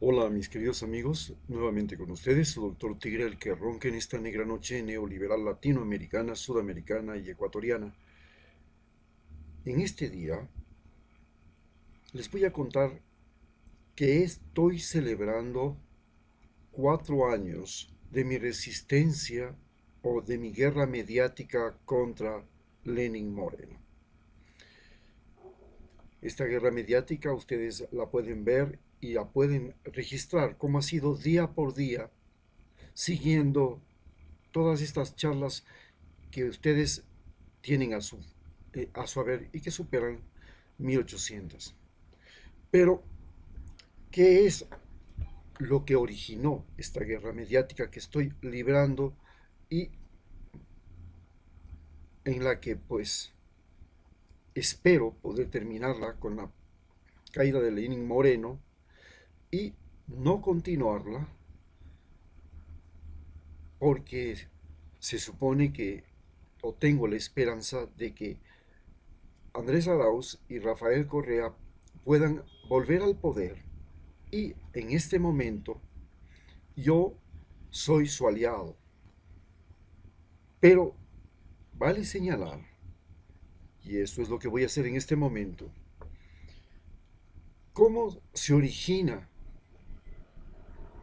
Hola mis queridos amigos, nuevamente con ustedes, su doctor Tigre, el que ronca en esta negra noche neoliberal latinoamericana, sudamericana y ecuatoriana. En este día les voy a contar que estoy celebrando 4 años de mi resistencia o de mi guerra mediática contra Lenin Moreno. Esta guerra mediática ustedes la pueden ver y la pueden registrar cómo ha sido día por día siguiendo todas estas charlas que ustedes tienen a su haber y que superan 1800. Pero, ¿qué es lo que originó esta guerra mediática que estoy librando y en la que pues espero poder terminarla con la caída de Lenin Moreno y no continuarla porque se supone que o tengo la esperanza de que Andrés Arauz y Rafael Correa puedan volver al poder y en este momento yo soy su aliado. Pero vale señalar, y esto es lo que voy a hacer en este momento, cómo se origina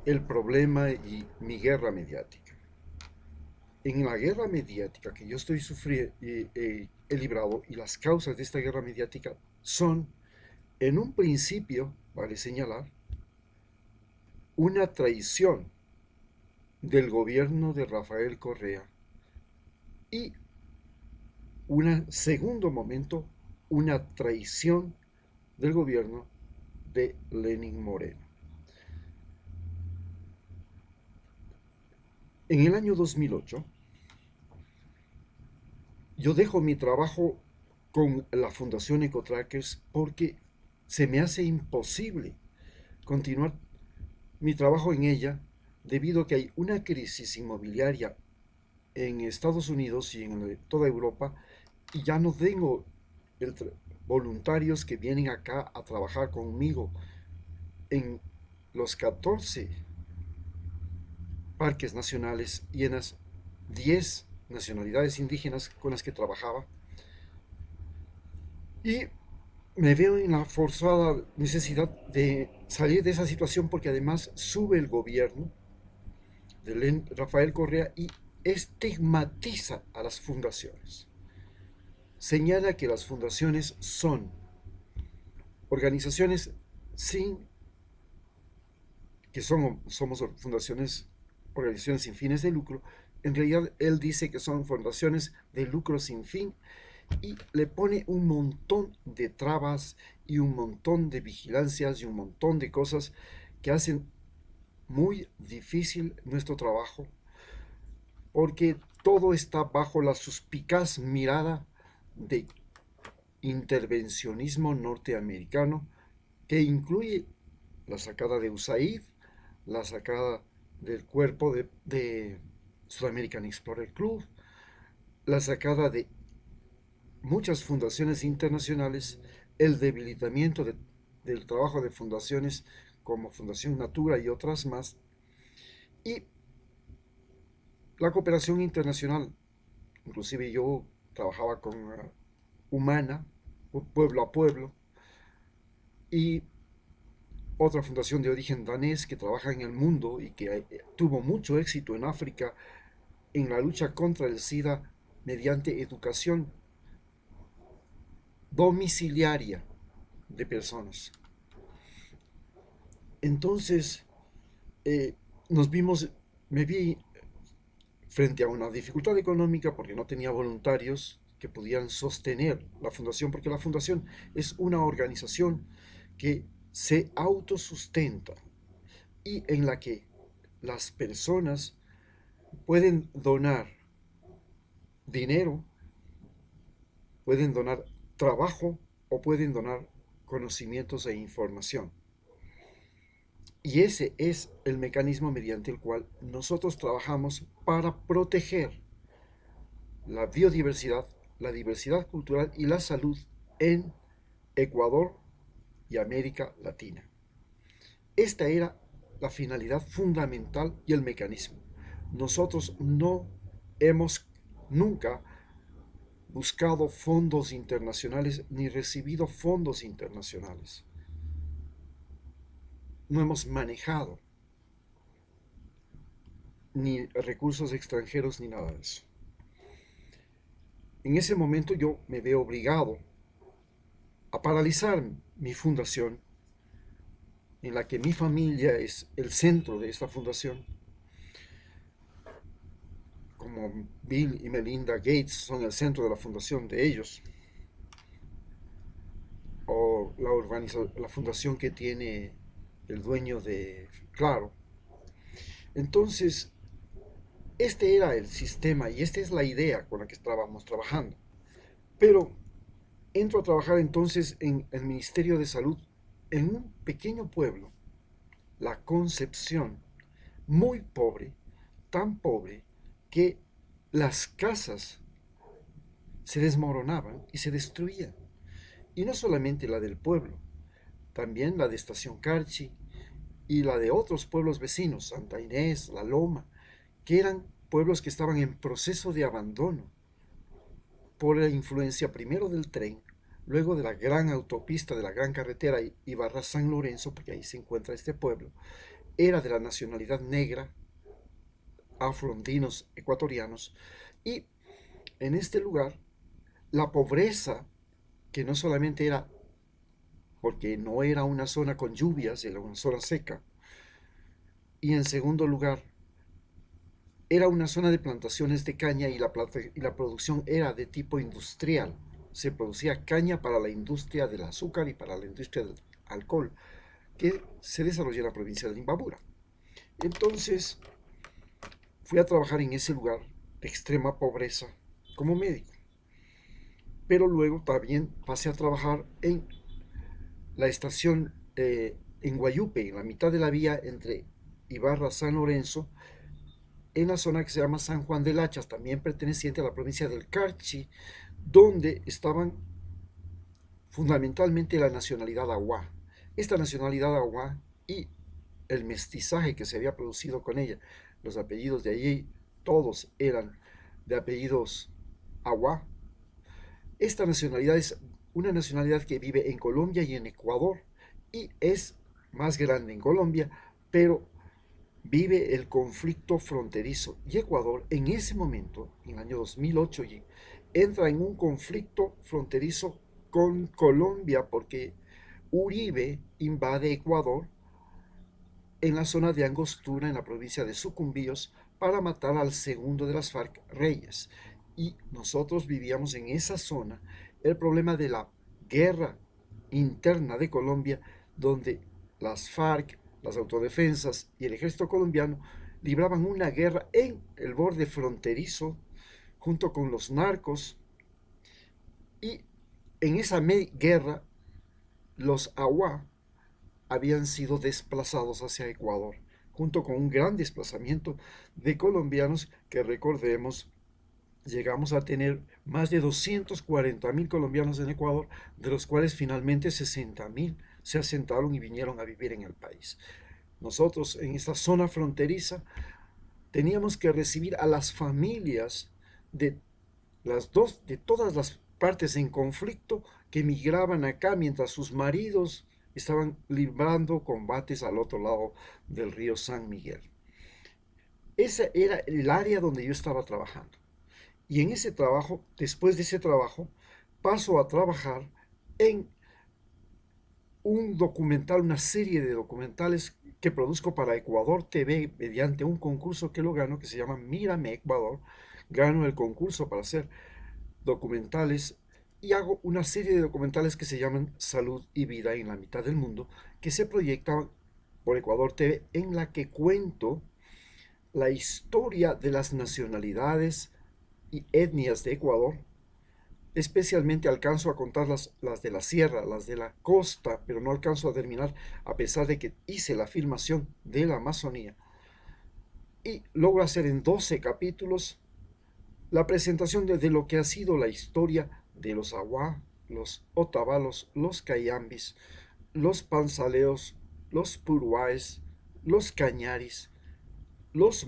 el problema y mi guerra mediática. En la guerra mediática que yo estoy sufriendo, he librado, y las causas de esta guerra mediática son, en un principio, vale señalar, una traición del gobierno de Rafael Correa y un segundo momento, una traición del gobierno de Lenin Moreno. En el año 2008, yo dejo mi trabajo con la Fundación Ecotrackers porque se me hace imposible continuar mi trabajo en ella debido a que hay una crisis inmobiliaria en Estados Unidos y en toda Europa y ya no tengo el voluntarios que vienen acá a trabajar conmigo en los 14 parques nacionales y en las 10 nacionalidades indígenas con las que trabajaba. Y me veo en la forzada necesidad de salir de esa situación porque además sube el gobierno de Rafael Correa y estigmatiza a las fundaciones. Señala que las fundaciones son organizaciones sin que somos fundaciones, organizaciones sin fines de lucro. En realidad él dice que son fundaciones de lucro sin fin y le pone un montón de trabas y un montón de vigilancias y un montón de cosas que hacen muy difícil nuestro trabajo porque todo está bajo la suspicaz mirada de intervencionismo norteamericano que incluye la sacada de USAID, la sacada del cuerpo de Sudamerican Explorer Club, la sacada de muchas fundaciones internacionales, el debilitamiento del trabajo de fundaciones como Fundación Natura y otras más, y la cooperación internacional. Inclusive yo trabajaba con Humana, Pueblo a Pueblo, y otra fundación de origen danés que trabaja en el mundo y que tuvo mucho éxito en África en la lucha contra el SIDA mediante educación domiciliaria de personas. Entonces, eh, nos vimos, me vi frente a una dificultad económica porque no tenía voluntarios que pudieran sostener la fundación, porque la fundación es una organización que se autosustenta y en la que las personas pueden donar dinero, pueden donar trabajo o pueden donar conocimientos e información. Y ese es el mecanismo mediante el cual nosotros trabajamos para proteger la biodiversidad, la diversidad cultural y la salud en Ecuador y América Latina. Esta era la finalidad fundamental y el mecanismo. Nosotros no hemos nunca buscado fondos internacionales ni recibido fondos internacionales. No hemos manejado ni recursos extranjeros ni nada de eso. En ese momento yo me veo obligado a paralizar mi fundación, en la que mi familia es el centro de esta fundación, como Bill y Melinda Gates son el centro de la fundación de ellos, o la fundación que tiene el dueño de Claro. Entonces, este era el sistema y esta es la idea con la que estábamos trabajando. Pero entro a trabajar entonces en el Ministerio de Salud en un pequeño pueblo, La Concepción, muy pobre, tan pobre que las casas se desmoronaban y se destruían. Y no solamente la del pueblo, también la de Estación Carchi y la de otros pueblos vecinos, Santa Inés, La Loma, que eran pueblos que estaban en proceso de abandono por la influencia primero del tren, luego de la gran autopista, de la gran carretera Ibarra-San Lorenzo, porque ahí se encuentra este pueblo, era de la nacionalidad negra, afroandinos, ecuatorianos, y en este lugar la pobreza, que no solamente era porque no era una zona con lluvias, era una zona seca, y en segundo lugar, era una zona de plantaciones de caña y la producción era de tipo industrial. Se producía caña para la industria del azúcar y para la industria del alcohol, que se desarrolla en la provincia de Imbabura. Entonces, fui a trabajar en ese lugar de extrema pobreza como médico. Pero luego también pasé a trabajar en la estación en Guayupe, en la mitad de la vía entre Ibarra San Lorenzo, en la zona que se llama San Juan de Lachas, también perteneciente a la provincia del Carchi, donde estaban fundamentalmente la nacionalidad Aguá. Esta nacionalidad Aguá y el mestizaje que se había producido con ella, los apellidos de allí, todos eran de apellidos Aguá. Esta nacionalidad es una nacionalidad que vive en Colombia y en Ecuador y es más grande en Colombia, pero vive el conflicto fronterizo. Y Ecuador en ese momento, en el año 2008, entra en un conflicto fronterizo con Colombia porque Uribe invade Ecuador en la zona de Angostura, en la provincia de Sucumbíos, para matar al segundo de las FARC, Reyes. Y nosotros vivíamos en esa zona el problema de la guerra interna de Colombia, donde las FARC, las autodefensas y el ejército colombiano libraban una guerra en el borde fronterizo junto con los narcos. Y en esa guerra los Aguá habían sido desplazados hacia Ecuador, junto con un gran desplazamiento de colombianos que, recordemos, llegamos a tener más de 240.000 colombianos en Ecuador, de los cuales finalmente 60.000 se asentaron y vinieron a vivir en el país. Nosotros en esta zona fronteriza teníamos que recibir a las familias de de todas las partes en conflicto que migraban acá mientras sus maridos estaban librando combates al otro lado del río San Miguel. Ese era el área donde yo estaba trabajando. Y en ese trabajo, después de ese trabajo, paso a trabajar en un documental, una serie de documentales que produzco para Ecuador TV mediante un concurso que lo gano, que se llama Mírame Ecuador. Gano el concurso para hacer documentales y hago una serie de documentales que se llaman Salud y Vida en la mitad del mundo, que se proyectaban por Ecuador TV, en la que cuento la historia de las nacionalidades y etnias de Ecuador. Especialmente alcanzo a contar las de la sierra, las de la costa, pero no alcanzo a terminar a pesar de que hice la filmación de la Amazonía. Y logro hacer en 12 capítulos la presentación de lo que ha sido la historia de los Aguá, los Otavalos, los Cayambis, los Panzaleos, los Puruáes, los cañaris, los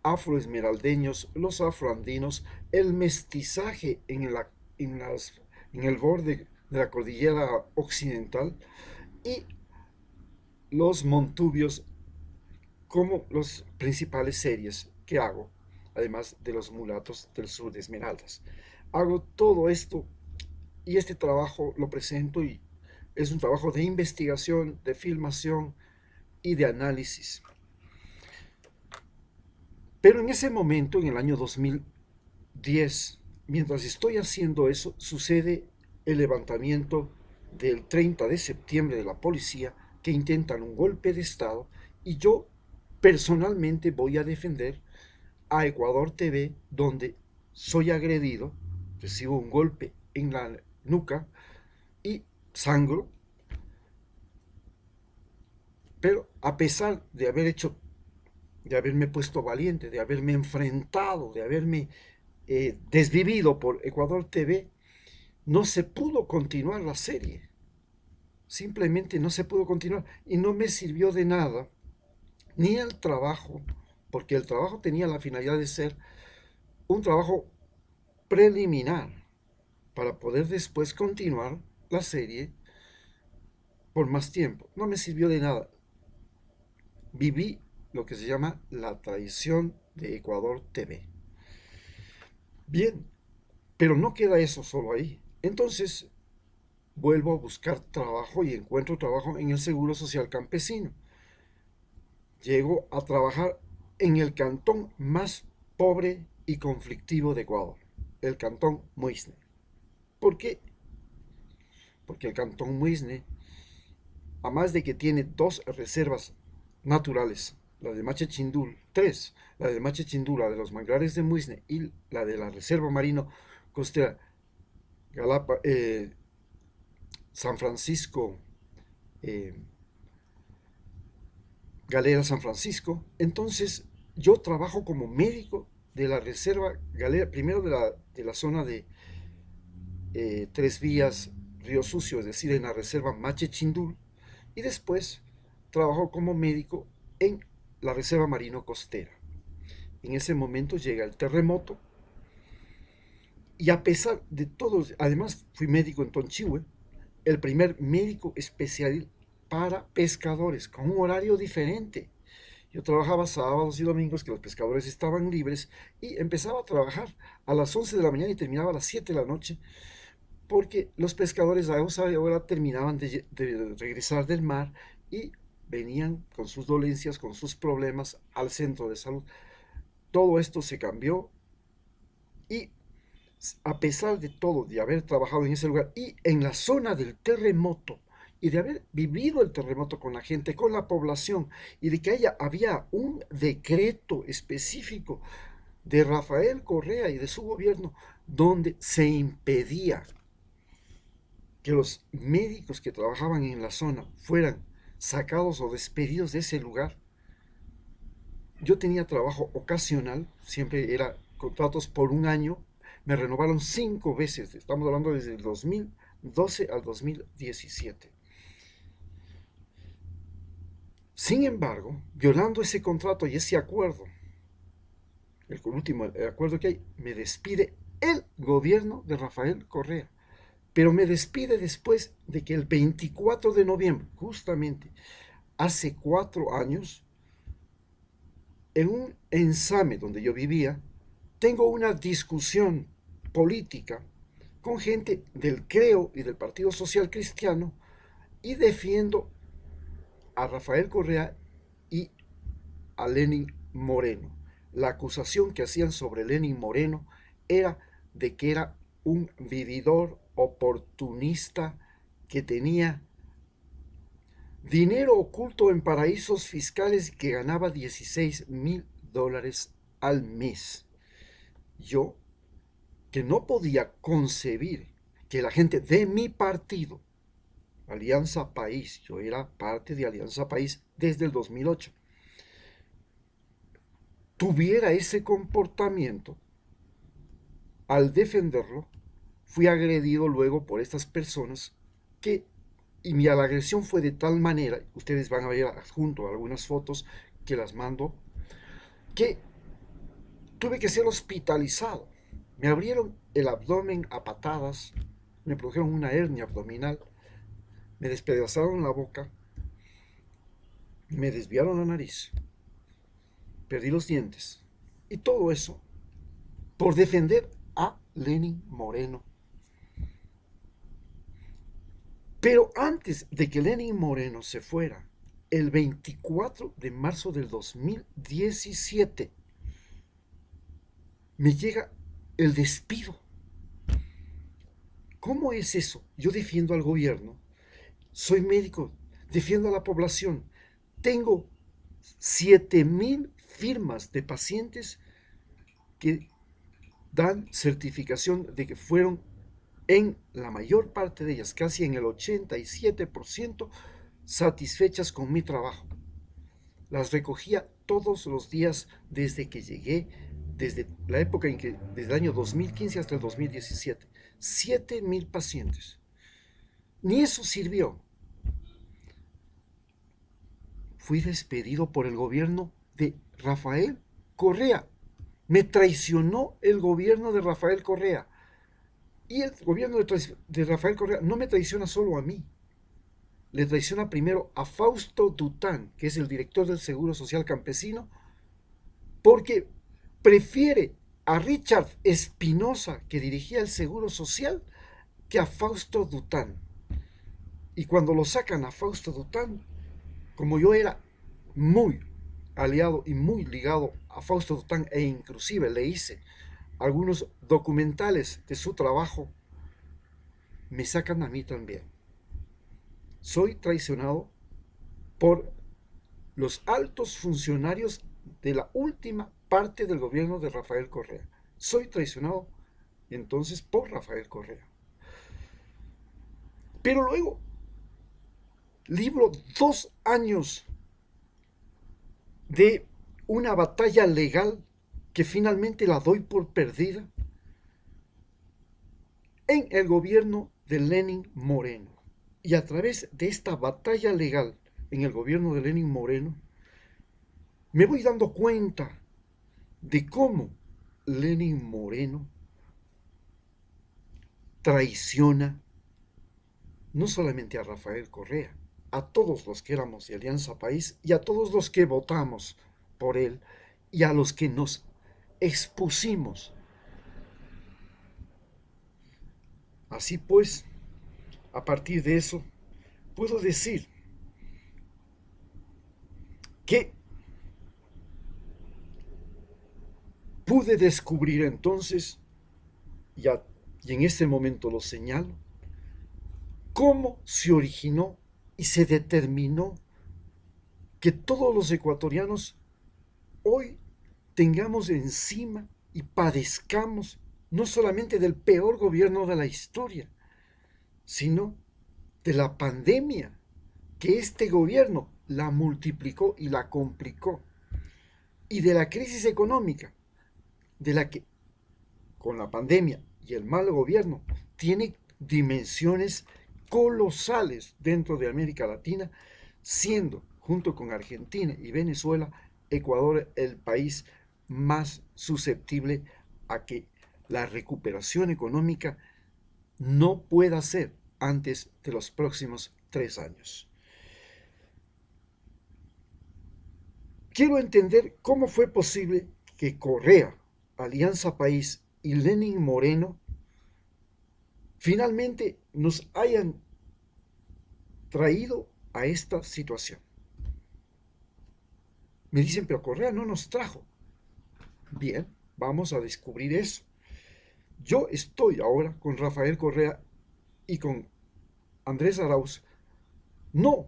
afroesmeraldeños, los afroandinos, el mestizaje en, en el borde de la cordillera occidental y los montubios como las principales series que hago, además de los mulatos del sur de Esmeraldas. Hago todo esto y este trabajo lo presento y es un trabajo de investigación, de filmación y de análisis. Pero en ese momento, en el año 2010, mientras estoy haciendo eso, sucede el levantamiento del 30 de septiembre de la policía que intentan un golpe de Estado y yo personalmente voy a defender a Ecuador TV donde soy agredido, recibo un golpe en la nuca y sangro, pero a pesar de haber hecho, de haberme puesto valiente, de haberme enfrentado, de haberme desvivido por Ecuador TV, no se pudo continuar la serie. Simplemente no se pudo continuar y no me sirvió de nada, ni el trabajo, porque el trabajo tenía la finalidad de ser un trabajo preliminar para poder después continuar la serie por más tiempo. No me sirvió de nada. Viví lo que se llama la traición de Ecuador TV. Bien, pero no queda eso solo ahí. Entonces vuelvo a buscar trabajo y encuentro trabajo en el Seguro Social Campesino. Llego a trabajar en el cantón más pobre y conflictivo de Ecuador, el cantón Muisne. ¿Por qué? Porque el cantón Muisne, además de que tiene dos reservas naturales, la de Mache Chindul, tres, la de Mache Chindul, la de los manglares de Muisne y la de la Reserva Marino Costera Galapa, San Francisco, eh, Galera San Francisco. Entonces yo trabajo como médico de la Reserva Galera, primero de la zona de Tres Vías, Río Sucio, es decir, en la Reserva Mache Chindul, y después trabajo como médico en la Reserva Marino Costera. En ese momento llega el terremoto y a pesar de todo, además fui médico en Tonchihue, el primer médico especial para pescadores, con un horario diferente. Yo trabajaba sábados y domingos que los pescadores estaban libres y empezaba a trabajar a las 11 de la mañana y terminaba a las 7 de la noche porque los pescadores a esa hora terminaban de regresar del mar y venían con sus dolencias, con sus problemas al centro de salud. Todo esto se cambió y a pesar de todo, de haber trabajado en ese lugar y en la zona del terremoto, y de haber vivido el terremoto con la gente, con la población, y de que había un decreto específico de Rafael Correa y de su gobierno donde se impedía que los médicos que trabajaban en la zona fueran sacados o despedidos de ese lugar. Yo tenía trabajo ocasional, siempre era contratos por un año, me renovaron 5 veces, estamos hablando desde el 2012 al 2017. Sin embargo, violando ese contrato y ese acuerdo, el último acuerdo que hay, me despide el gobierno de Rafael Correa, pero me despide después de que el 24 de noviembre, justamente hace 4 años, en un ensame donde yo vivía, tengo una discusión política con gente del CREO y del Partido Social Cristiano y defiendo a Rafael Correa y a Lenin Moreno. La acusación que hacían sobre Lenin Moreno era de que era un vividor oportunista que tenía dinero oculto en paraísos fiscales que ganaba $16,000 al mes. Yo, que no podía concebir que la gente de mi partido, Alianza País, yo era parte de Alianza País desde el 2008, tuviera ese comportamiento, al defenderlo, fui agredido luego por estas personas que Y mi agresión fue de tal manera, ustedes van a ver adjunto algunas fotos que las mando, que tuve que ser hospitalizado. Me abrieron el abdomen a patadas, me produjeron una hernia abdominal, me despedazaron la boca, me desviaron la nariz, perdí los dientes. Y todo eso por defender a Lenin Moreno. Pero antes de que Lenin Moreno se fuera, el 24 de marzo del 2017, me llega el despido. ¿Cómo es eso? Yo defiendo al gobierno, soy médico, defiendo a la población, tengo 7,000 firmas de pacientes que dan certificación de que fueron, en la mayor parte de ellas, casi en el 87%, satisfechas con mi trabajo. Las recogía todos los días desde que llegué, desde la época en que, desde el año 2015 hasta el 2017. 7,000 pacientes. Ni eso sirvió. Fui despedido por el gobierno de Rafael Correa. Me traicionó el gobierno de Rafael Correa. Y el gobierno de Rafael Correa no me traiciona solo a mí. Le traiciona primero a Fausto Dután, que es el director del Seguro Social Campesino, porque prefiere a Richard Espinosa, que dirigía el Seguro Social, que a Fausto Dután. Y cuando lo sacan a Fausto Dután, como yo era muy aliado y muy ligado a Fausto Dután, e inclusive le hice algunos documentales de su trabajo, me sacan a mí también. Soy traicionado por los altos funcionarios de la última parte del gobierno de Rafael Correa. Soy traicionado entonces por Rafael Correa. Pero luego libro 2 años de una batalla legal que finalmente la doy por perdida en el gobierno de Lenin Moreno. Y a través de esta batalla legal en el gobierno de Lenin Moreno, me voy dando cuenta de cómo Lenin Moreno traiciona no solamente a Rafael Correa, a todos los que éramos de Alianza País y a todos los que votamos por él y a los que nos expusimos. Así pues, a partir de eso, puedo decir que pude descubrir entonces, y en este momento lo señalo, cómo se originó y se determinó que todos los ecuatorianos hoy tengamos encima y padezcamos no solamente del peor gobierno de la historia, sino de la pandemia, que este gobierno la multiplicó y la complicó, y de la crisis económica, de la que con la pandemia y el mal gobierno tiene dimensiones colosales dentro de América Latina, siendo, junto con Argentina y Venezuela, Ecuador el país más susceptible a que la recuperación económica no pueda ser antes de los próximos 3 años. Quiero entender cómo fue posible que Correa, Alianza País y Lenin Moreno finalmente nos hayan traído a esta situación. Me dicen, pero Correa no nos trajo. Bien, vamos a descubrir eso. Yo estoy ahora con Rafael Correa y con Andrés Arauz, no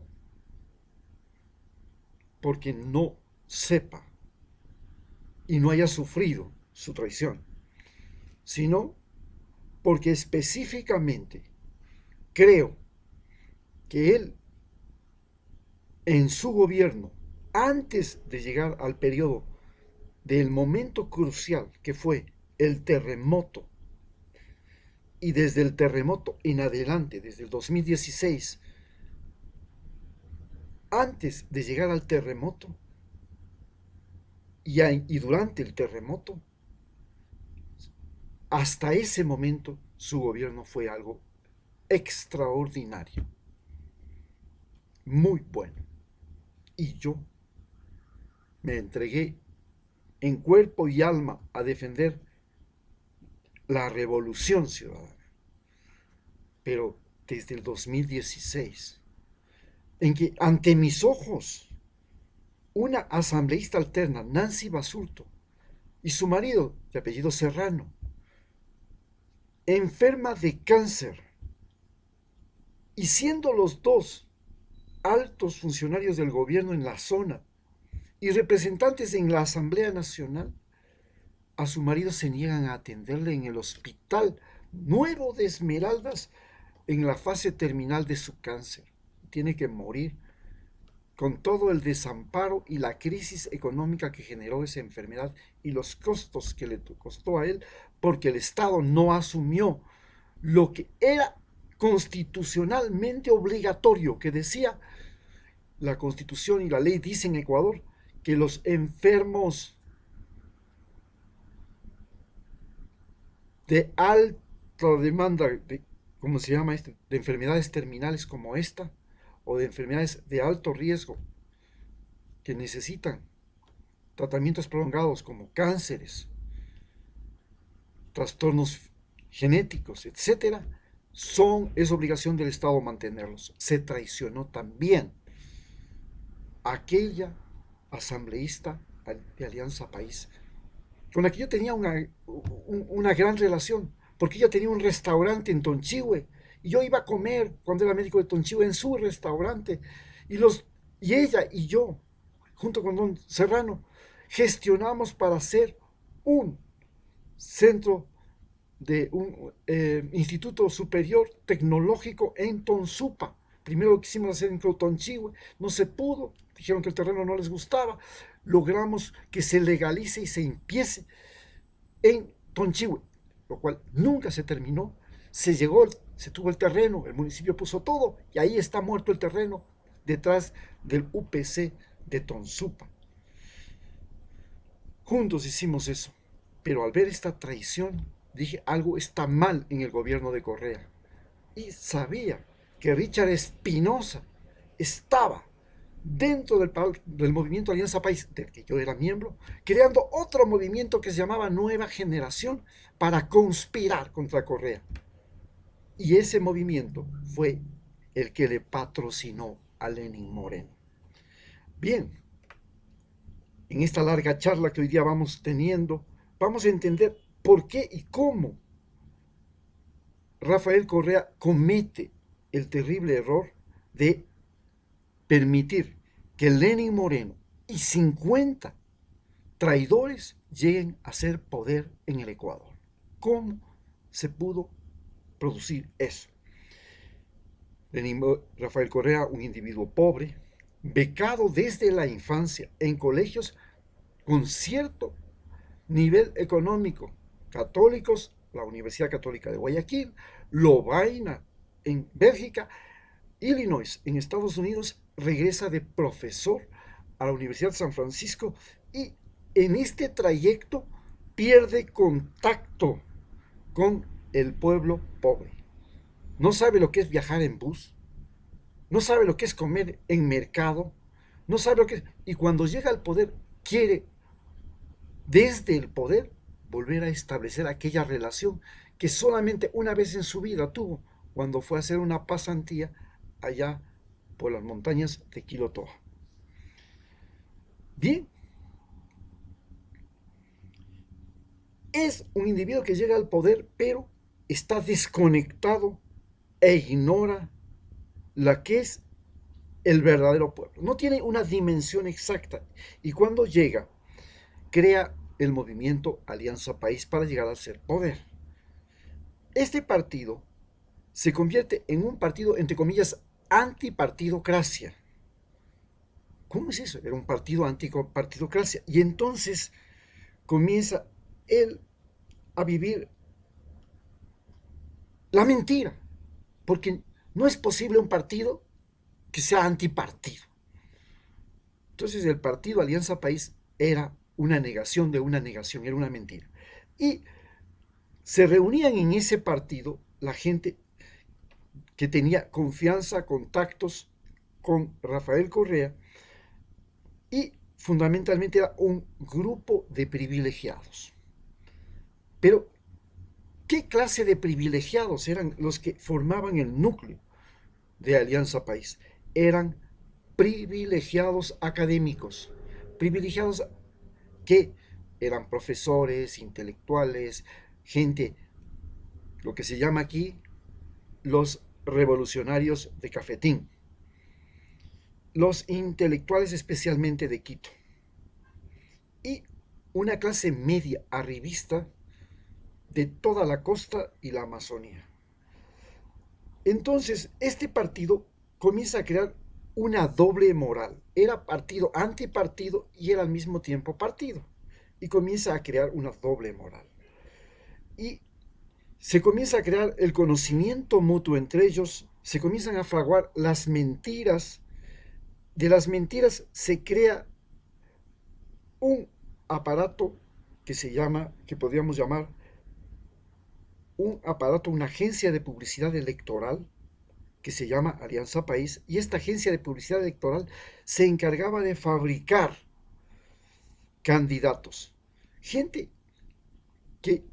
porque no sepa y no haya sufrido su traición, sino porque específicamente creo que él, en su gobierno, antes de llegar al periodo del momento crucial que fue el terremoto, y desde el terremoto en adelante, desde el 2016, antes de llegar al terremoto y durante el terremoto, hasta ese momento su gobierno fue algo extraordinario, muy bueno. Y yo me entregué en cuerpo y alma a defender la revolución ciudadana. Pero desde el 2016, en que ante mis ojos una asambleísta alterna, Nancy Basulto, y su marido, de apellido Serrano, enferma de cáncer, y siendo los dos altos funcionarios del gobierno en la zona y representantes en la Asamblea Nacional, a su marido se niegan a atenderle en el Hospital Nuevo de Esmeraldas en la fase terminal de su cáncer. Tiene que morir con todo el desamparo y la crisis económica que generó esa enfermedad y los costos que le costó a él, porque el Estado no asumió lo que era constitucionalmente obligatorio, que decía la Constitución y la ley dice en Ecuador que los enfermos de alta demanda, ¿cómo se llama esto? De enfermedades terminales como esta, o de enfermedades de alto riesgo que necesitan tratamientos prolongados como cánceres, trastornos genéticos, etcétera, es obligación del Estado mantenerlos. Se traicionó también aquella asambleísta de Alianza País, con la que yo tenía una gran relación, porque ella tenía un restaurante en Tonchihue, y yo iba a comer cuando era médico de Tonchihue en su restaurante, y ella y yo, junto con don Serrano, gestionamos para hacer un centro de un instituto superior tecnológico en Tonsupa. Primero lo quisimos hacer en Tonchihue, no se pudo, dijeron que el terreno no les gustaba, logramos que se legalice y se empiece en Tonchihue, lo cual nunca se terminó. Se tuvo el terreno, el municipio puso todo y ahí está muerto el terreno detrás del UPC de Tonsupa. Juntos hicimos eso, pero al ver esta traición dije algo está mal en el gobierno de Correa y sabía que Richard Espinosa estaba dentro del movimiento Alianza País, del que yo era miembro, creando otro movimiento que se llamaba Nueva Generación para conspirar contra Correa. Y ese movimiento fue el que le patrocinó a Lenín Moreno. Bien, en esta larga charla que hoy día vamos teniendo, vamos a entender por qué y cómo Rafael Correa comete el terrible error de permitir que Lenín Moreno y 50 traidores lleguen a ser poder en el Ecuador. ¿Cómo se pudo producir eso? Rafael Correa, un individuo pobre, becado desde la infancia en colegios con cierto nivel económico, católicos, la Universidad Católica de Guayaquil, Lovaina en Bélgica, Illinois en Estados Unidos, regresa de profesor a la Universidad de San Francisco y en este trayecto pierde contacto con el pueblo pobre. No sabe lo que es viajar en bus, no sabe lo que es comer en mercado, no sabe lo que es... Y cuando llega al poder, quiere desde el poder volver a establecer aquella relación que solamente una vez en su vida tuvo cuando fue a hacer una pasantía allá por las montañas de Quilotoa. Bien, es un individuo que llega al poder, pero está desconectado e ignora la que es el verdadero pueblo. No tiene una dimensión exacta. Y cuando llega, crea el movimiento Alianza País para llegar al ser poder. Este partido se convierte en un partido, entre comillas, antipartidocracia. ¿Cómo es eso? Era un partido antipartidocracia. Y entonces comienza él a vivir la mentira, porque no es posible un partido que sea antipartido. Entonces el partido Alianza País era una negación de una negación, era una mentira. Y se reunían en ese partido la gente que tenía confianza, contactos con Rafael Correa, y fundamentalmente era un grupo de privilegiados. Pero, ¿qué clase de privilegiados eran los que formaban el núcleo de Alianza País? Eran privilegiados académicos, privilegiados que eran profesores, intelectuales, gente, lo que se llama aquí los revolucionarios de Cafetín, los intelectuales especialmente de Quito, y una clase media arribista de toda la costa y la Amazonía. Entonces, este partido comienza a crear una doble moral. Era partido, antipartido, y era al mismo tiempo partido. Y comienza a crear una doble moral. Y se comienza a crear el conocimiento mutuo entre ellos, se comienzan a fraguar las mentiras. De las mentiras se crea un aparato que se llama, que podríamos llamar un aparato, una agencia de publicidad electoral que se llama Alianza País, y esta agencia de publicidad electoral se encargaba de fabricar candidatos, gente que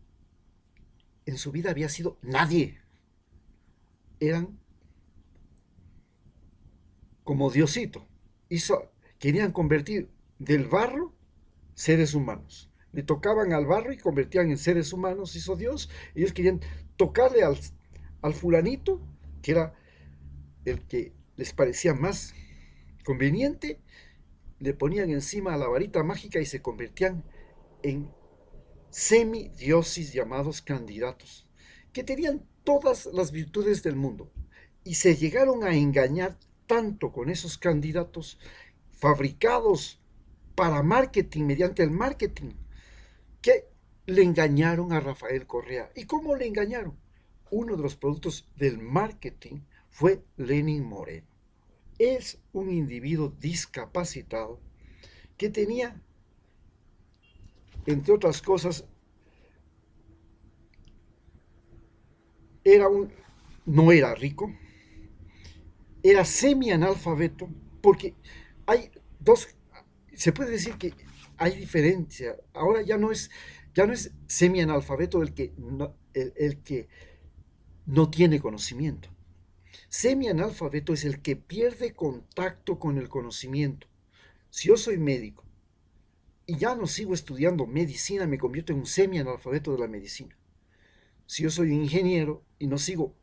en su vida había sido nadie, eran como Diosito, querían convertir del barro seres humanos, le tocaban al barro y convertían en seres humanos, hizo Dios. Ellos querían tocarle al fulanito, que era el que les parecía más conveniente, le ponían encima a la varita mágica y se convertían en semidioses llamados candidatos, que tenían todas las virtudes del mundo, y se llegaron a engañar tanto con esos candidatos fabricados para marketing, mediante el marketing, que le engañaron a Rafael Correa. ¿Y cómo le engañaron? Uno de los productos del marketing fue Lenín Moreno. Es un individuo discapacitado que tenía, entre otras cosas, no era rico, era semi-analfabeto, porque hay dos, se puede decir que hay diferencia. Ahora ya no es semi-analfabeto el que no tiene conocimiento. Semi-analfabeto es el que pierde contacto con el conocimiento. Si yo soy médico y ya no sigo estudiando medicina, me convierto en un semi-analfabeto de la medicina. Si yo soy ingeniero y no sigo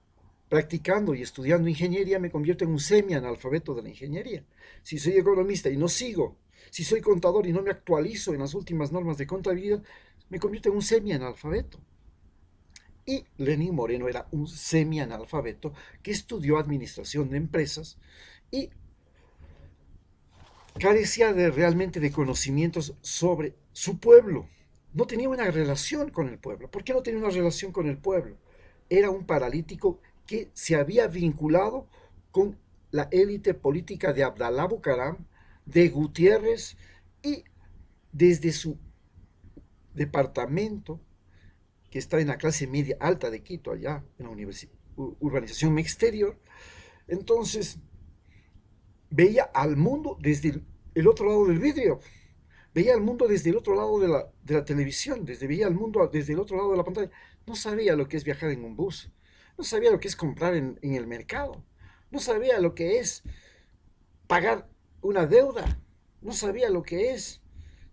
practicando y estudiando ingeniería, me convierto en un semi-analfabeto de la ingeniería. Si soy economista y no sigo, si soy contador y no me actualizo en las últimas normas de contabilidad, me convierto en un semi-analfabeto. Y Lenín Moreno era un semi-analfabeto que estudió administración de empresas y carecía realmente de conocimientos sobre su pueblo. No tenía una relación con el pueblo. ¿Por qué no tenía una relación con el pueblo? Era un paralítico que se había vinculado con la élite política de Abdalá Bucaram, de Gutiérrez, y desde su departamento, que está en la clase media alta de Quito, allá en la urbanización exterior, entonces veía al mundo desde el otro lado del vidrio, veía al mundo desde el otro lado de la televisión, veía al mundo desde el otro lado de la pantalla. No sabía lo que es viajar en un bus, no sabía lo que es comprar en el mercado, no sabía lo que es pagar una deuda, no sabía lo que es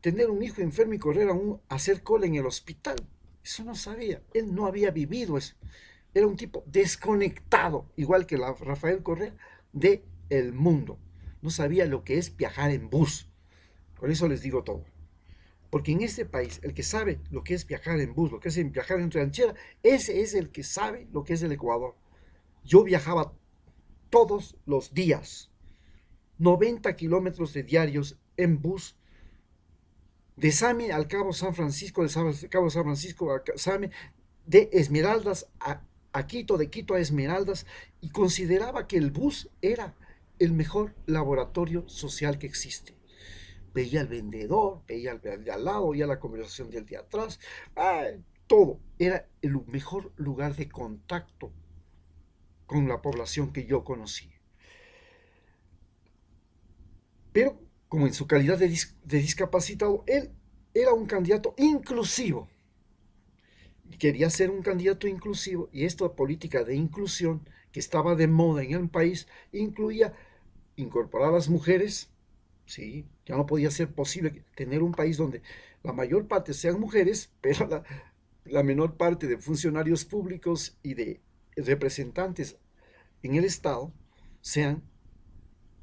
tener un hijo enfermo y correr a hacer cola en el hospital. Eso no sabía, él no había vivido eso. Era un tipo desconectado, igual que Rafael Correa, de el mundo. No sabía lo que es viajar en bus. Por eso les digo todo. Porque en este país, el que sabe lo que es viajar en bus, lo que es viajar en ranchera, ese es el que sabe lo que es el Ecuador. Yo viajaba todos los días, 90 kilómetros de diarios en bus, de Same al Cabo San Francisco, de Cabo San Francisco a Same, de Esmeraldas a Quito, de Quito a Esmeraldas, y consideraba que el bus era el mejor laboratorio social que existe. veía al vendedor, veía al de al lado, veía la conversación del de atrás, todo. Era el mejor lugar de contacto con la población que yo conocí. Pero como en su calidad de discapacitado, él era un candidato inclusivo. Quería ser un candidato inclusivo y esta política de inclusión que estaba de moda en el país incluía incorporar a las mujeres. Sí, ya no podía ser posible tener un país donde la mayor parte sean mujeres, pero la menor parte de funcionarios públicos y de representantes en el Estado sean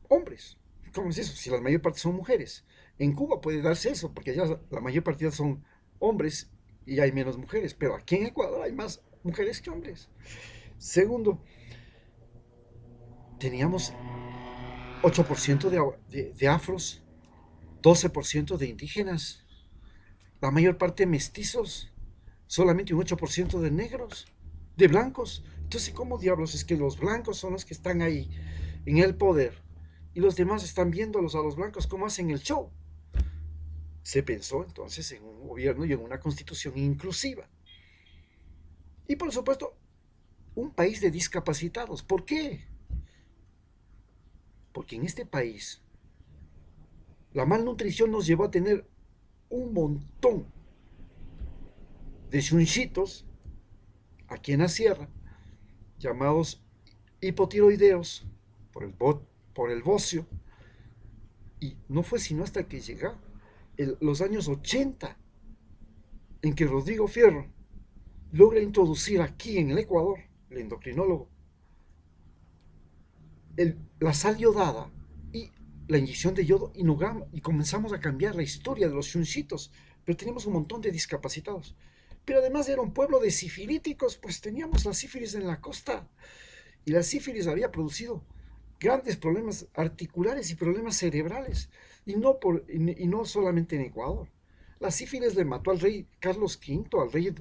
hombres. ¿Cómo es eso? Si la mayor parte son mujeres. En Cuba puede darse eso, porque allá la mayor parte son hombres y hay menos mujeres, pero aquí en Ecuador hay más mujeres que hombres. Segundo, teníamos 8% de afros, 12% de indígenas, la mayor parte mestizos, solamente un 8% de negros, de blancos. Entonces, ¿cómo diablos es que los blancos son los que están ahí en el poder y los demás están viéndolos a los blancos cómo hacen el show? Se pensó entonces en un gobierno y en una constitución inclusiva. Y por supuesto, un país de discapacitados. ¿Por qué? Porque en este país la malnutrición nos llevó a tener un montón de chunchitos aquí en la sierra, llamados hipotiroideos por el bocio, y no fue sino hasta que llegó los años 80 en que Rodrigo Fierro logra introducir aquí en el Ecuador, el endocrinólogo, la sal yodada y la inyección de yodo y comenzamos a cambiar la historia de los chunchitos, pero teníamos un montón de discapacitados. Pero además era un pueblo de sifilíticos, pues teníamos la sífilis en la costa y la sífilis había producido grandes problemas articulares y problemas cerebrales, y no solamente en Ecuador. La sífilis le mató al rey Carlos V, al rey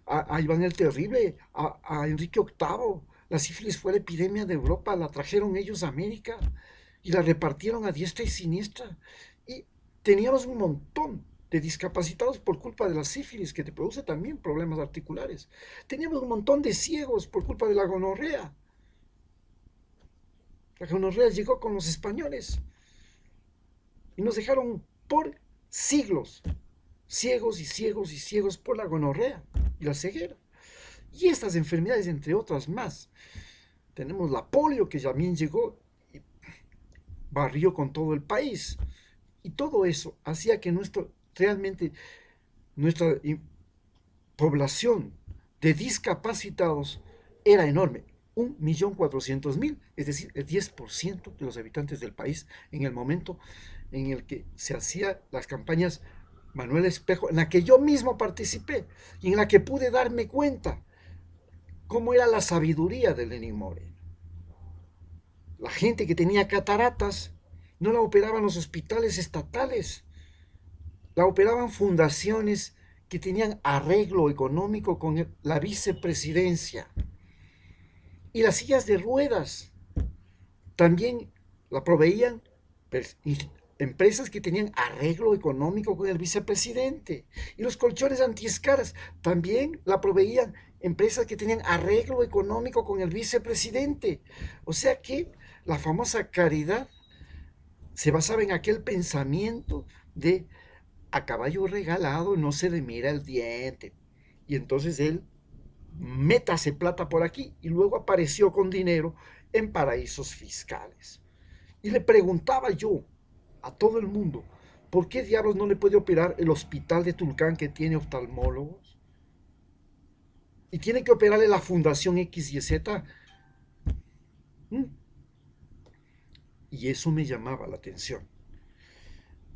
a Iván el Terrible, a Enrique VIII. La sífilis fue la epidemia de Europa, la trajeron ellos a América y la repartieron a diestra y siniestra. Y teníamos un montón de discapacitados por culpa de la sífilis, que te produce también problemas articulares. Teníamos un montón de ciegos por culpa de la gonorrea. La gonorrea llegó con los españoles y nos dejaron por siglos ciegos y ciegos y ciegos por la gonorrea y la ceguera. Y estas enfermedades, entre otras más. Tenemos la polio, que también llegó y barrió con todo el país. Y todo eso hacía que realmente nuestra población de discapacitados era enorme. 1.400.000, es decir, el 10% de los habitantes del país en el momento en el que se hacían las campañas Manuel Espejo, en la que yo mismo participé y en la que pude darme cuenta cómo era la sabiduría de Lenín Moreno. La gente que tenía cataratas no la operaban los hospitales estatales, la operaban fundaciones que tenían arreglo económico con la vicepresidencia. Y las sillas de ruedas también la proveían empresas que tenían arreglo económico con el vicepresidente. Y los colchones antiescaras también la proveían empresas que tenían arreglo económico con el vicepresidente. O sea que la famosa caridad se basaba en aquel pensamiento de a caballo regalado no se le mira el diente. Y entonces él métase plata por aquí y luego apareció con dinero en paraísos fiscales. Y le preguntaba yo a todo el mundo, ¿por qué diablos no le puede operar el hospital de Tulcán, que tiene oftalmólogos? Y tiene que operarle la Fundación X y Z. Y eso me llamaba la atención.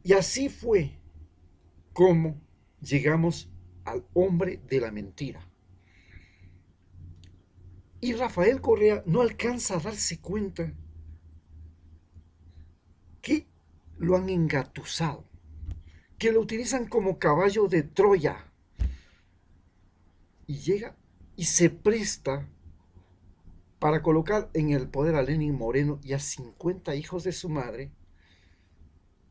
Y así fue como llegamos al hombre de la mentira. Y Rafael Correa no alcanza a darse cuenta que lo han engatusado, que lo utilizan como caballo de Troya. Y llega y se presta para colocar en el poder a Lenín Moreno y a 50 hijos de su madre,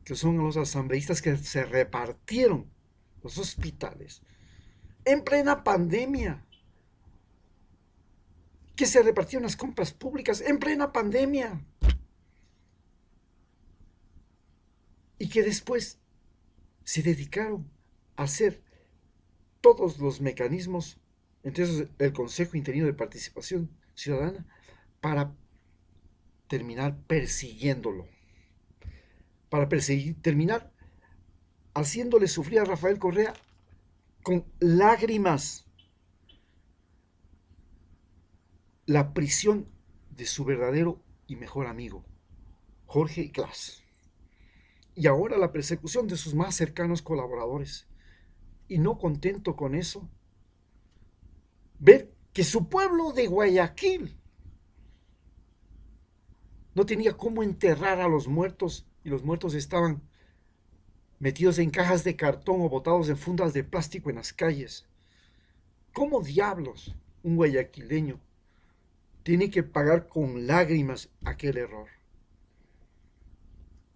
que son los asambleístas que se repartieron los hospitales en plena pandemia, que se repartieron las compras públicas en plena pandemia, y que después se dedicaron a hacer todos los mecanismos, entre esos el Consejo Interino de Participación Ciudadana, para terminar persiguiéndolo, para terminar haciéndole sufrir a Rafael Correa con lágrimas la prisión de su verdadero y mejor amigo, Jorge Glass, y ahora la persecución de sus más cercanos colaboradores. Y no contento con eso, ver que su pueblo de Guayaquil no tenía cómo enterrar a los muertos, y los muertos estaban metidos en cajas de cartón o botados en fundas de plástico en las calles. ¿Cómo diablos un guayaquileño tiene que pagar con lágrimas aquel error?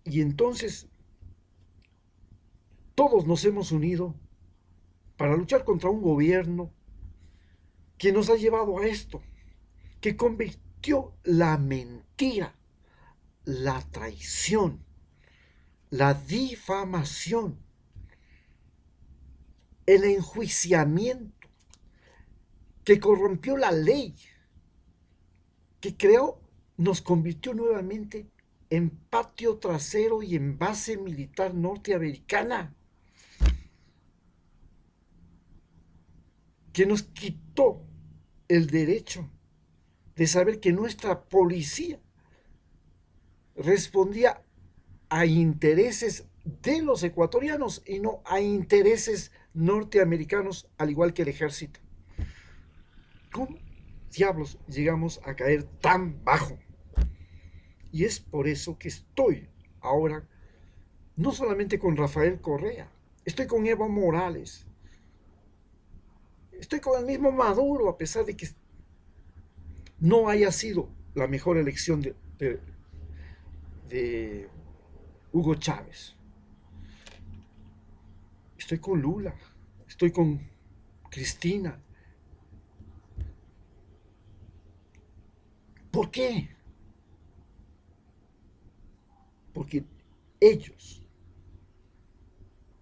Y entonces todos nos hemos unido para luchar contra un gobierno que nos ha llevado a esto, que convirtió la mentira, la traición, la difamación, el enjuiciamiento, que corrompió la ley, que creó, nos convirtió nuevamente en patio trasero y en base militar norteamericana, que nos quitó el derecho de saber que nuestra policía respondía a intereses de los ecuatorianos y no a intereses norteamericanos, al igual que el ejército. ¿Cómo diablos llegamos a caer tan bajo? Y es por eso que estoy ahora no solamente con Rafael Correa, estoy con Evo Morales, estoy con el mismo Maduro, a pesar de que no haya sido la mejor elección de Hugo Chávez. Estoy con Lula, estoy con Cristina. ¿Por qué? Porque ellos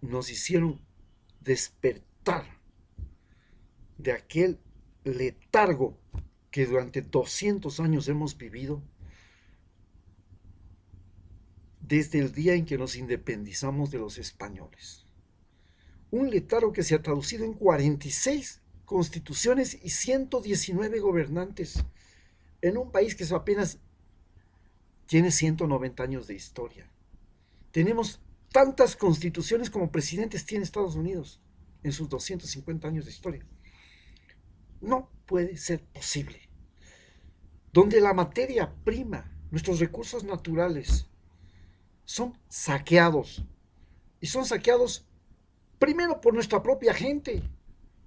nos hicieron despertar de aquel letargo que durante 200 años hemos vivido, desde el día en que nos independizamos de los españoles. Un letargo que se ha traducido en 46 constituciones y 119 gobernantes, en un país que apenas tiene 190 años de historia. Tenemos tantas constituciones como presidentes tiene Estados Unidos en sus 250 años de historia. No puede ser posible. Donde la materia prima, nuestros recursos naturales, son saqueados. Y son saqueados primero por nuestra propia gente,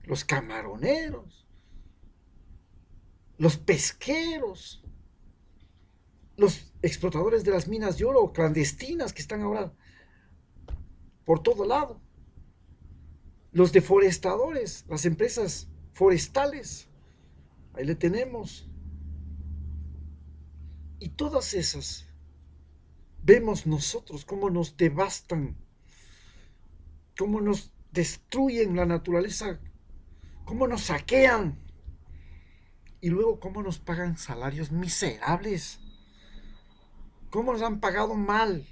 los camaroneros, los pesqueros, los explotadores de las minas de oro clandestinas que están ahora por todo lado, los deforestadores, las empresas forestales, ahí le tenemos. Y todas esas, vemos nosotros cómo nos devastan, cómo nos destruyen la naturaleza, cómo nos saquean, y luego cómo nos pagan salarios miserables, cómo nos han pagado mal.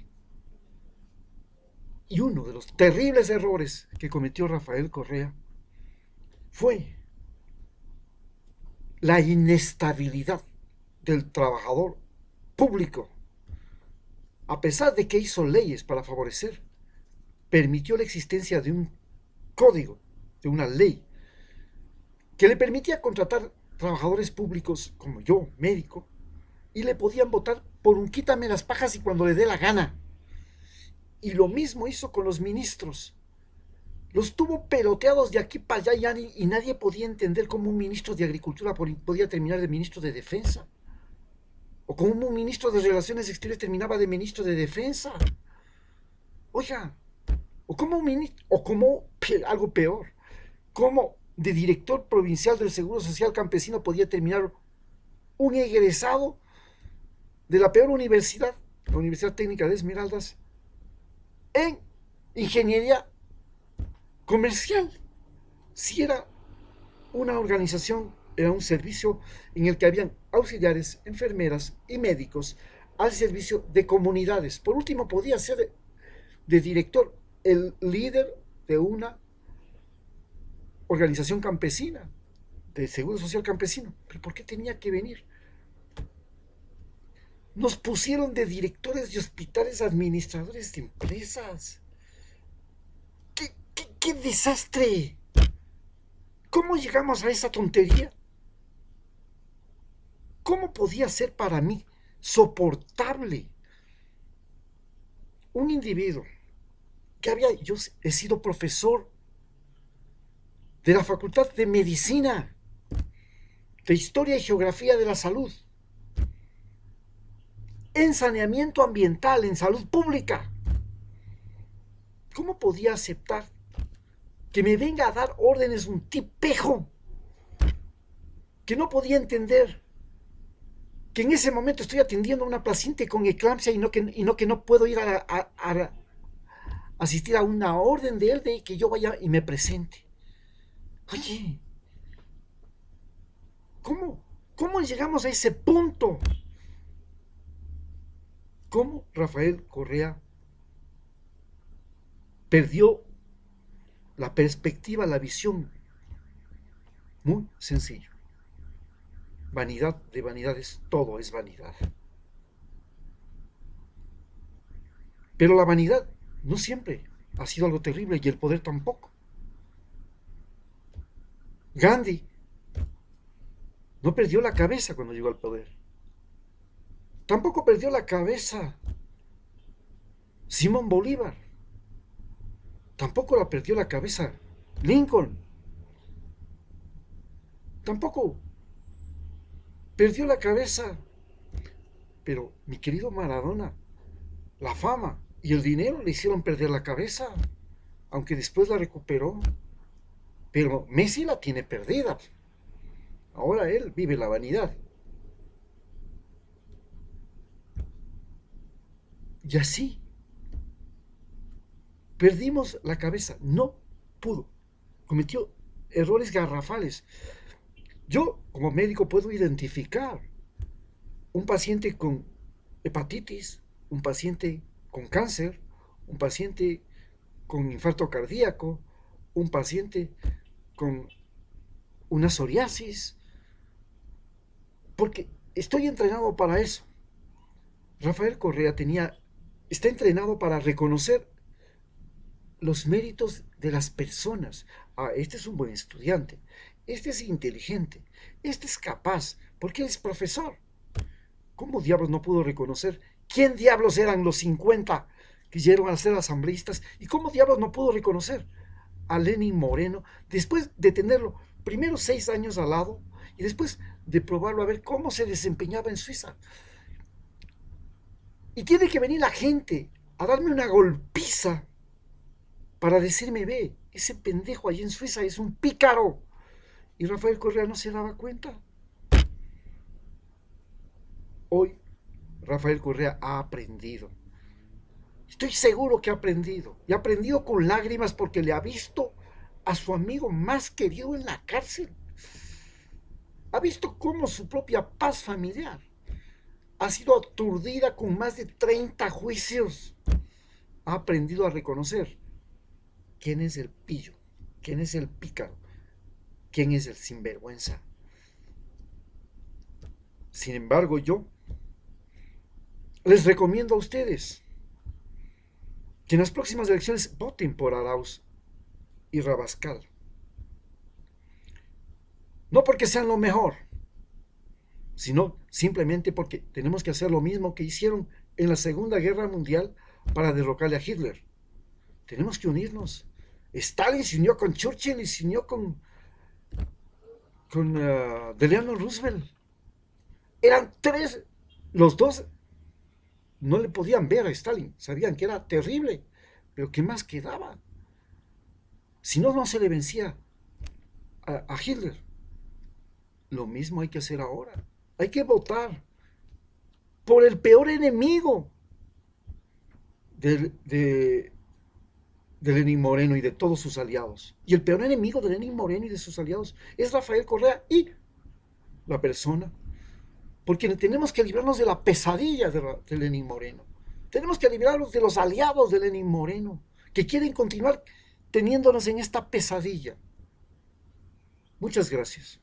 Y uno de los terribles errores que cometió Rafael Correa fue la inestabilidad del trabajador público. A pesar de que hizo leyes para favorecer, permitió la existencia de un código, de una ley, que le permitía contratar trabajadores públicos como yo, médico, y le podían votar por un quítame las pajas y cuando le dé la gana. Y lo mismo hizo con los ministros. Los tuvo peloteados de aquí para allá y nadie podía entender cómo un ministro de Agricultura podía terminar de ministro de Defensa. O cómo un ministro de Relaciones Exteriores terminaba de ministro de Defensa. Oiga, o como ministro, o como algo peor, como de director provincial del Seguro Social Campesino podía terminar un egresado de la peor universidad, la Universidad Técnica de Esmeraldas, en ingeniería comercial. Si era una organización, era un servicio en el que habían auxiliares, enfermeras y médicos al servicio de comunidades. Por último, podía ser de director el líder de una organización campesina, de Seguro Social Campesino. ¿Pero por qué tenía que venir? Nos pusieron de directores de hospitales, administradores de empresas. ¡Qué desastre! ¿Cómo llegamos a esa tontería? ¿Cómo podía ser para mí soportable un individuo yo he sido profesor de la Facultad de Medicina, de Historia y Geografía de la Salud, en saneamiento ambiental, en salud pública? ¿Cómo podía aceptar que me venga a dar órdenes un tipejo que no podía entender que en ese momento estoy atendiendo a una paciente con eclampsia y que no puedo ir a asistir a una orden de él de que yo vaya y me presente? Oye, ¿cómo llegamos a ese punto? ¿Cómo Rafael Correa perdió la perspectiva, la visión? Muy sencillo. Vanidad de vanidades, todo es vanidad. Pero la vanidad no siempre ha sido algo terrible y el poder tampoco. Gandhi no perdió la cabeza cuando llegó al poder. Tampoco perdió la cabeza Simón Bolívar. Tampoco la perdió la cabeza Lincoln. Tampoco perdió la cabeza. Pero mi querido Maradona, la fama y el dinero le hicieron perder la cabeza, aunque después la recuperó. Pero Messi la tiene perdida. Ahora él vive la vanidad. Y así perdimos la cabeza. No pudo. Cometió errores garrafales. Yo, como médico, puedo identificar un paciente con hepatitis, un paciente con cáncer, un paciente con infarto cardíaco, un paciente con una psoriasis, porque estoy entrenado para eso. Rafael Correa está entrenado para reconocer los méritos de las personas. Ah, este es un buen estudiante, este es inteligente, este es capaz, porque él es profesor. ¿Cómo diablos no pudo reconocer quién diablos eran los 50 que llegaron a ser asambleístas? ¿Y cómo diablos no pudo reconocer a Lenin Moreno después de tenerlo primero 6 años al lado y después de probarlo a ver cómo se desempeñaba en Suiza? Y tiene que venir la gente a darme una golpiza para decirme: ve, ese pendejo allí en Suiza es un pícaro. Y Rafael Correa no se daba cuenta. Hoy Rafael Correa ha aprendido. Estoy seguro que ha aprendido. Y ha aprendido con lágrimas porque le ha visto a su amigo más querido en la cárcel. Ha visto cómo su propia paz familiar ha sido aturdida con más de 30 juicios. Ha aprendido a reconocer quién es el pillo, quién es el pícaro, quién es el sinvergüenza. Sin embargo, yo les recomiendo a ustedes que en las próximas elecciones voten por Arauz y Rabascal. No porque sean lo mejor, sino simplemente porque tenemos que hacer lo mismo que hicieron en la Segunda Guerra Mundial para derrocarle a Hitler. Tenemos que unirnos. Stalin se unió con Churchill y se unió con Delano Roosevelt. Eran 3, los dos no le podían ver a Stalin, sabían que era terrible, Pero ¿qué más quedaba? Si no, no se le vencía a Hitler. Lo mismo hay que hacer ahora. Hay que votar por el peor enemigo de Lenín Moreno y de todos sus aliados. Y el peor enemigo de Lenín Moreno y de sus aliados es Rafael Correa y la persona. Porque tenemos que librarnos de la pesadilla de Lenín Moreno. Tenemos que librarnos de los aliados de Lenín Moreno, que quieren continuar teniéndonos en esta pesadilla. Muchas gracias.